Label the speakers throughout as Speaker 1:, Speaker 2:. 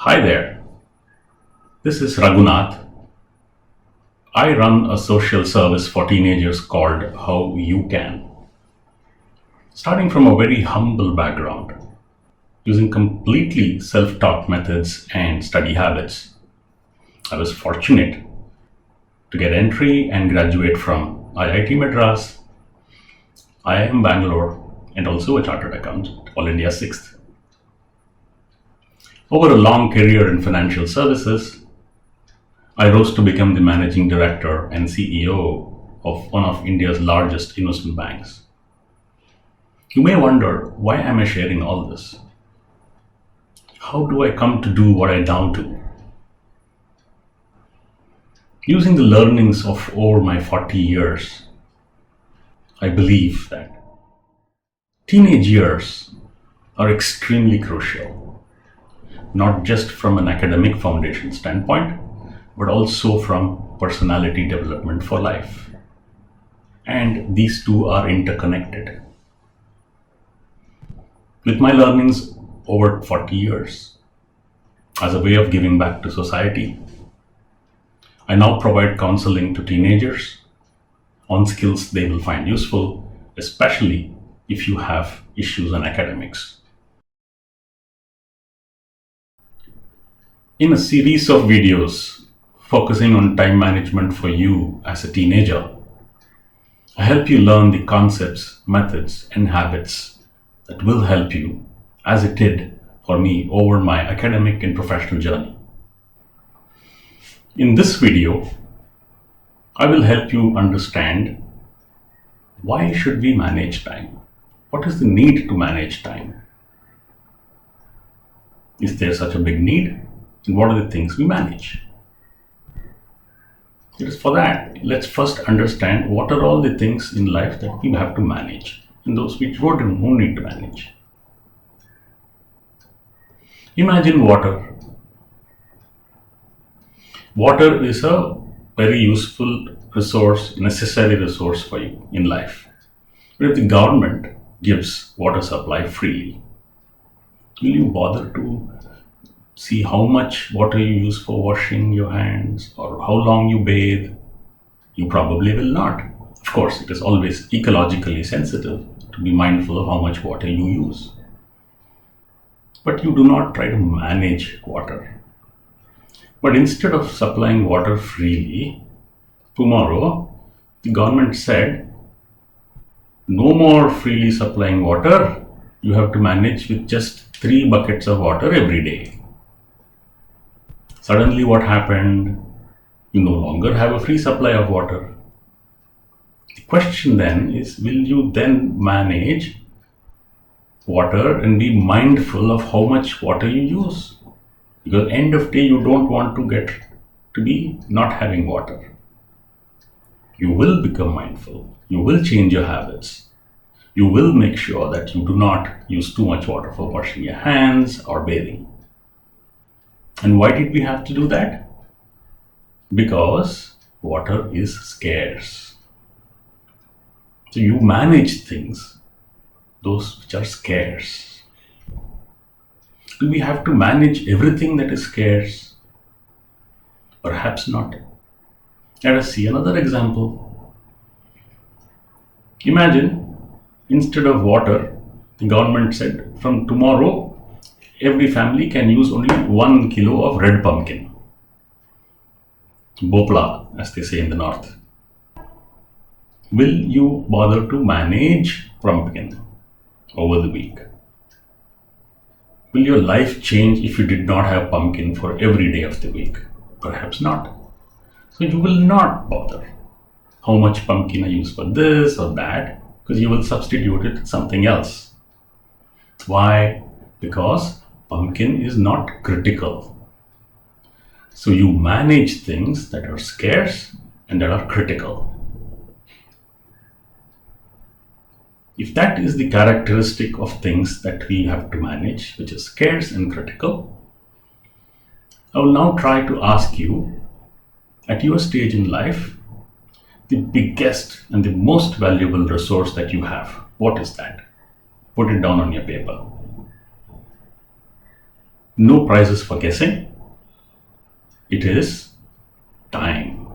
Speaker 1: Hi there, this is Raghunath. I run a social service for teenagers called HowUCan. Starting from a very humble background, using completely self taught methods and study habits, I was fortunate to get entry and graduate from IIT Madras, IIM Bangalore, and also a chartered accountant, All India 6th. Over a long career in financial services, I rose to become the managing director and CEO of one of India's largest investment banks. You may wonder, why am I sharing all this? How do I come to do what I now do? Using the learnings of over my 40 years, I believe that teenage years are extremely crucial, not just from an academic foundation standpoint, but also from personality development for life. And these two are interconnected. With my learnings over 40 years, as a way of giving back to society, I now provide counseling to teenagers on skills they will find useful, especially if you have issues on academics. In a series of videos focusing on time management for you as a teenager, I help you learn the concepts, methods, and habits that will help you, as it did for me over my academic and professional journey. In this video, I will help you understand why should we manage time? What is the need to manage time? Is there such a big need? And what are the things we manage? It is for that, let's first understand what are all the things in life that we have to manage and those which we don't need to manage. Imagine water. Water is a very useful resource, necessary resource for you in life. But if the government gives water supply freely, will you bother to see how much water you use for washing your hands or how long you bathe? You probably will not. Of course, it is always ecologically sensitive to be mindful of how much water you use. But you do not try to manage water. But instead of supplying water freely, tomorrow the government said, no more freely supplying water, you have to manage with just 3 buckets of water every day. Suddenly what happened? You no longer have a free supply of water. The question then is, will you then manage water and be mindful of how much water you use? Because end of day you don't want to get to be not having water. You will become mindful. You will change your habits. You will make sure that you do not use too much water for washing your hands or bathing. And why did we have to do that? Because water is scarce. So you manage things, those which are scarce. Do we have to manage everything that is scarce? Perhaps not. Let us see another example. Imagine, instead of water, the government said from tomorrow, every family can use only 1 kilo of red pumpkin. Bopla, as they say in the north. Will you bother to manage pumpkin over the week? Will your life change if you did not have pumpkin for every day of the week? Perhaps not. So you will not bother how much pumpkin I use for this or that, because you will substitute it with something else. Why? Because pumpkin is not critical. So you manage things that are scarce and that are critical. If that is the characteristic of things that we have to manage, which is scarce and critical, I will now try to ask you, at your stage in life, the biggest and the most valuable resource that you have, what is that? Put it down on your paper. No prizes for guessing. It is time.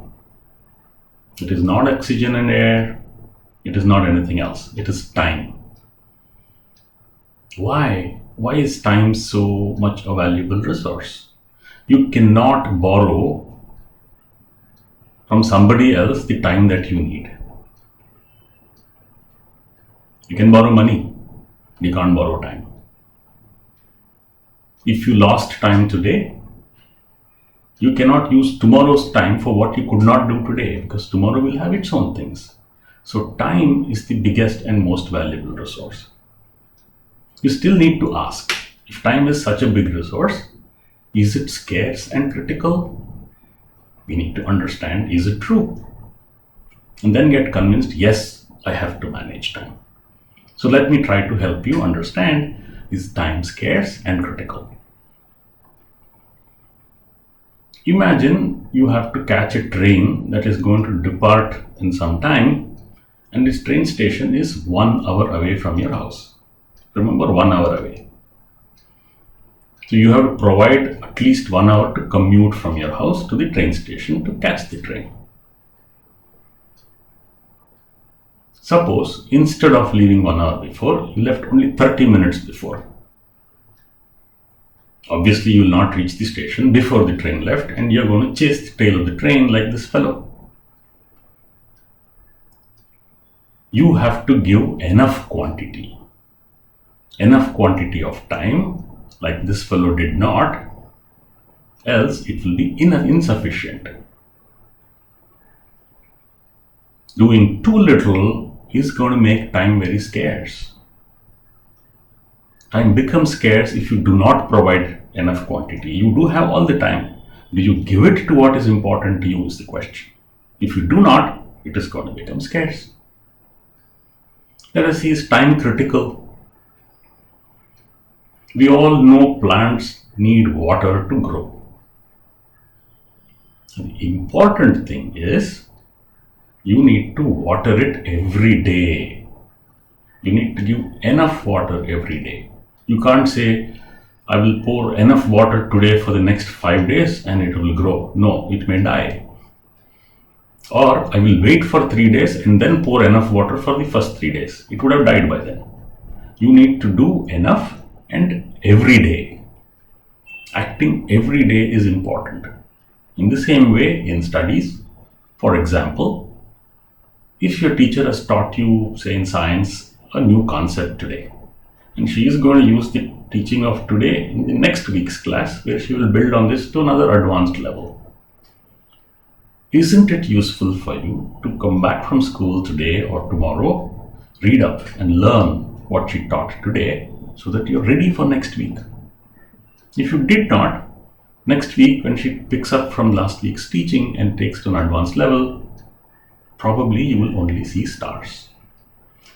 Speaker 1: It is not oxygen and air. It is not anything else. It is time. Why? Why is time so much a valuable resource? You cannot borrow from somebody else the time that you need. You can borrow money. You can't borrow time. If you lost time today, you cannot use tomorrow's time for what you could not do today, because tomorrow will have its own things. So time is the biggest and most valuable resource. You still need to ask, if time is such a big resource, is it scarce and critical? We need to understand, is it true? And then get convinced, yes, I have to manage time. So let me try to help you understand, is time scarce and critical? Imagine you have to catch a train that is going to depart in some time, and this train station is 1 hour away from your house. Remember, 1 hour away. So you have to provide at least 1 hour to commute from your house to the train station to catch the train. Suppose instead of leaving 1 hour before, you left only 30 minutes before. Obviously, you will not reach the station before the train left, and you're going to chase the tail of the train like this fellow. You have to give enough quantity of time, like this fellow did not, else it will be insufficient. Doing too little is going to make time very scarce. Time becomes scarce if you do not provide enough quantity. You do have all the time. Do you give it to what is important to you is the question. If you do not, it is going to become scarce. Let us see, is time critical? We all know plants need water to grow. The important thing is you need to water it every day. You need to give enough water every day. You can't say, I will pour enough water today for the next 5 days and it will grow. No, it may die. Or I will wait for 3 days and then pour enough water for the first 3 days. It would have died by then. You need to do enough and every day. Acting every day is important. In the same way, in studies, for example, if your teacher has taught you, say in science, a new concept today, and she is going to use the teaching of today in the next week's class, where she will build on this to another advanced level. Isn't it useful for you to come back from school today or tomorrow, read up and learn what she taught today so that you're ready for next week? If you did not, next week when she picks up from last week's teaching and takes to an advanced level, probably you will only see stars.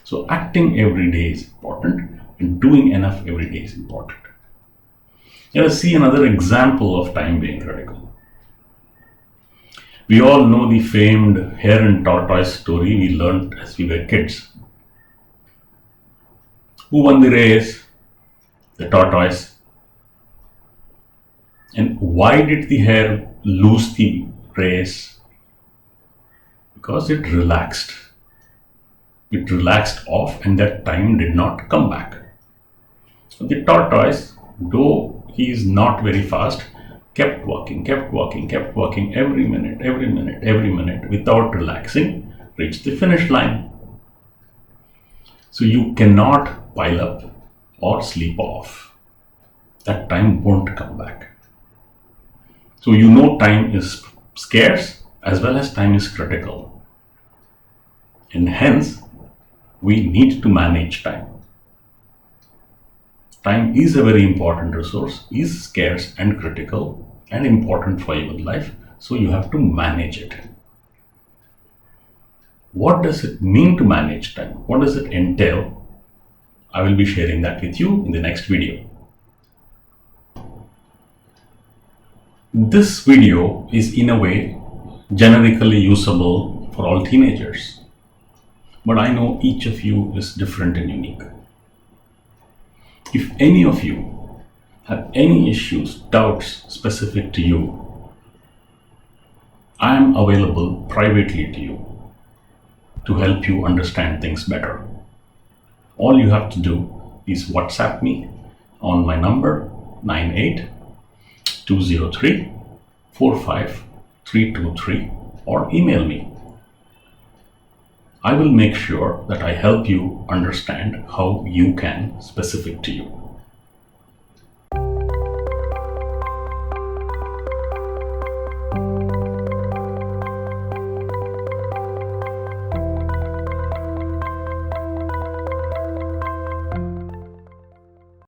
Speaker 1: So acting every day is important and doing enough every day is important. Let us see another example of time being critical. We all know the famed hare and tortoise story we learned as we were kids. Who won the race? The tortoise. And why did the hare lose the race? Because it relaxed. It relaxed off and that time did not come back. So the tortoise, though he is not very fast, kept walking every minute without relaxing, reached the finish line. So you cannot pile up or sleep off. That time won't come back. So you know time is scarce as well as time is critical. And hence, we need to manage time. Time is a very important resource, is scarce and critical and important for your life, so you have to manage it. What does it mean to manage time? What does it entail? I will be sharing that with you in the next video. This video is in a way generically usable for all teenagers, but I know each of you is different and unique. If any of you have any issues, doubts specific to you, I am available privately to you to help you understand things better. All you have to do is WhatsApp me on my number 98-203-45323 or email me. I will make sure that I help you understand how you can specific to you.